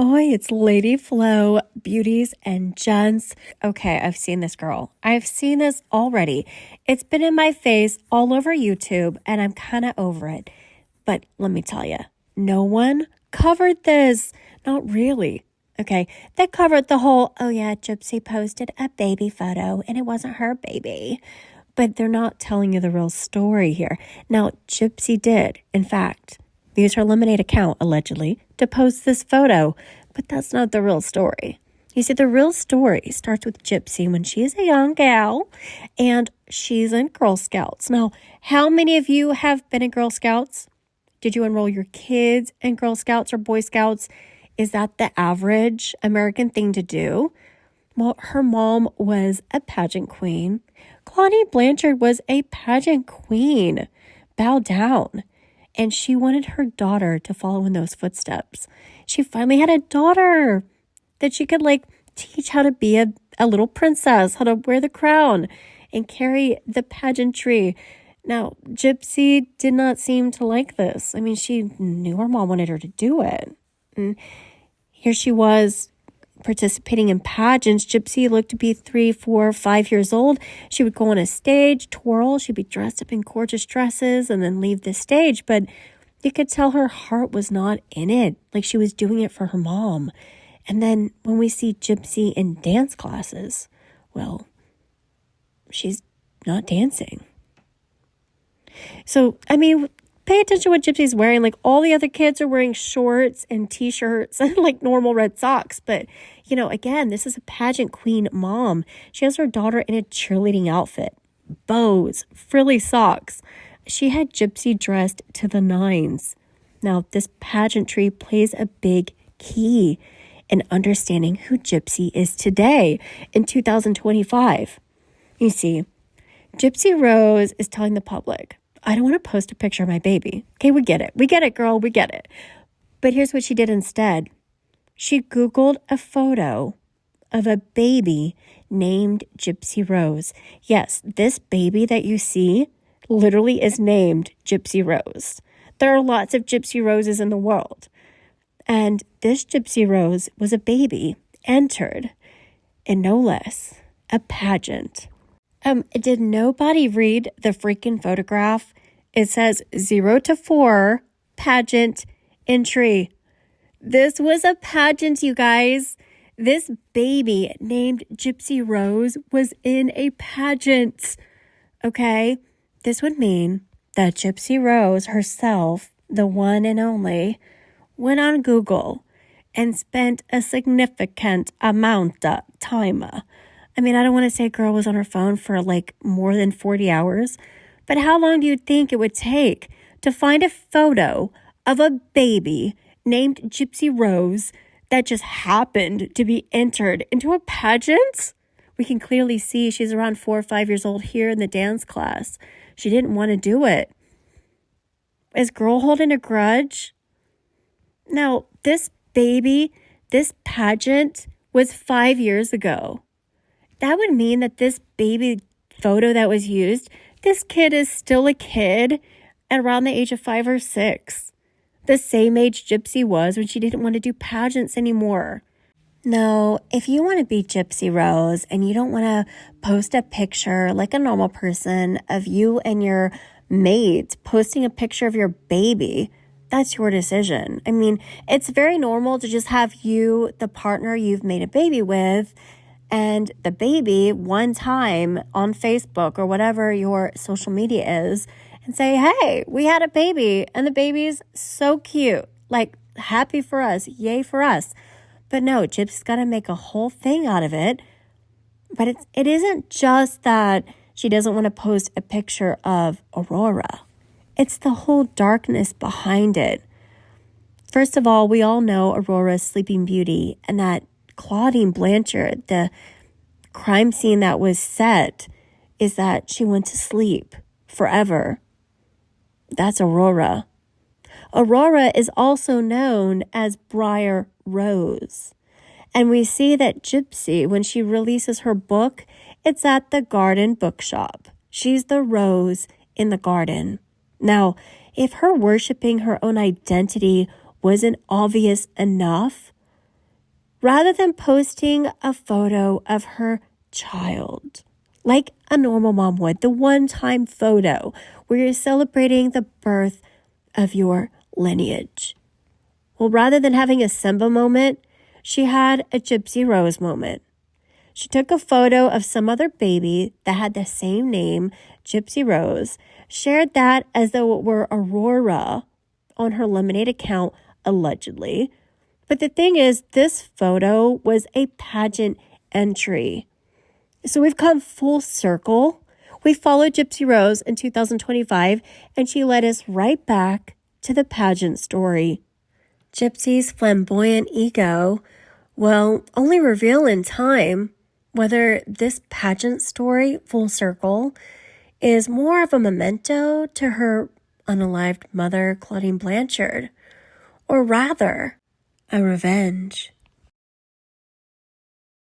Oi, it's Lady Flo, beauties and gents. Okay, I've seen this girl. I've seen this already. It's been in my face all over YouTube, and I'm kind of over it. But let me tell you, no one covered this. Not really. Okay, they covered the whole, oh yeah, Gypsy posted a baby photo, and it wasn't her baby. But they're not telling you the real story here. Now, Gypsy did, in fact, use her Lemonade account, allegedly, to post this photo, but that's not the real story. You see, the real story starts with Gypsy when she's a young gal, and she's in Girl Scouts. Now, how many of you have been in Girl Scouts? Did you enroll your kids in Girl Scouts or Boy Scouts? Is that the average American thing to do? Well, her mom was a pageant queen. Claudine Blanchard was a pageant queen. Bow down. And she wanted her daughter to follow in those footsteps. She finally had a daughter that she could teach how to be a little princess, how to wear the crown and carry the pageantry. Now, Gypsy did not seem to like this. I mean, she knew her mom wanted her to do it. And here she was participating in pageants. Gypsy looked to be 3, 4, 5 years old. She would go on a stage, twirl. She'd be dressed up in gorgeous dresses and then leave the stage. But you could tell her heart was not in it. Like she was doing it for her mom. And then when we see Gypsy in dance classes, well, she's not dancing. So, I mean, pay attention to what Gypsy's wearing. Like all the other kids are wearing shorts and t-shirts and like normal red socks. But, you know, again, this is a pageant queen mom. She has her daughter in a cheerleading outfit, bows, frilly socks. She had Gypsy dressed to the nines. Now, this pageantry plays a big key in understanding who Gypsy is today in 2025. You see, Gypsy Rose is telling the public, I don't want to post a picture of my baby. Okay, we get it. We get it, girl. We get it. But here's what she did instead. She Googled a photo of a baby named Gypsy Rose. Yes, this baby that you see literally is named Gypsy Rose. There are lots of Gypsy Roses in the world. And this Gypsy Rose was a baby entered in no less a pageant. Did nobody read the freaking photograph? It says 0 to 4 pageant entry. This was a pageant, you guys. This baby named Gypsy Rose was in a pageant. Okay? This would mean that Gypsy Rose herself, the one and only, went on Google and spent a significant amount of time. I mean, I don't want to say a girl was on her phone for more than 40 hours, but how long do you think it would take to find a photo of a baby named Gypsy Rose that just happened to be entered into a pageant? We can clearly see she's around 4 or 5 years old here in the dance class. She didn't want to do it. Is girl holding a grudge? Now, this baby, this pageant was 5 years ago. That would mean that this baby photo that was used, this kid is still a kid at around the age of 5 or 6. The same age Gypsy was when she didn't want to do pageants anymore. No, if you want to be Gypsy Rose and you don't want to post a picture like a normal person of you and your mate posting a picture of your baby, that's your decision. I mean, it's very normal to just have you, the partner you've made a baby with, and the baby one time on Facebook or whatever your social media is and say, hey, we had a baby and the baby's so cute. Happy for us. Yay for us. But no, Gypsy's got to make a whole thing out of it. But it isn't just that she doesn't want to post a picture of Aurora. It's the whole darkness behind it. First of all, we all know Aurora's Sleeping Beauty and that Claudine Blanchard, the crime scene that was set, is that she went to sleep forever. That's Aurora. Aurora is also known as Briar Rose. And we see that Gypsy, when she releases her book, it's at the garden bookshop. She's the rose in the garden. Now, if her worshiping her own identity wasn't obvious enough, rather than posting a photo of her child, like a normal mom would, the one-time photo where you're celebrating the birth of your lineage. Well, rather than having a Simba moment, she had a Gypsy Rose moment. She took a photo of some other baby that had the same name, Gypsy Rose, shared that as though it were Aurora on her Lemonade account, allegedly. But the thing is, this photo was a pageant entry. So we've come full circle. We followed Gypsy Rose in 2025, and she led us right back to the pageant story. Gypsy's flamboyant ego will only reveal in time whether this pageant story, full circle, is more of a memento to her unalived mother, Claudine Blanchard, or rather, a revenge.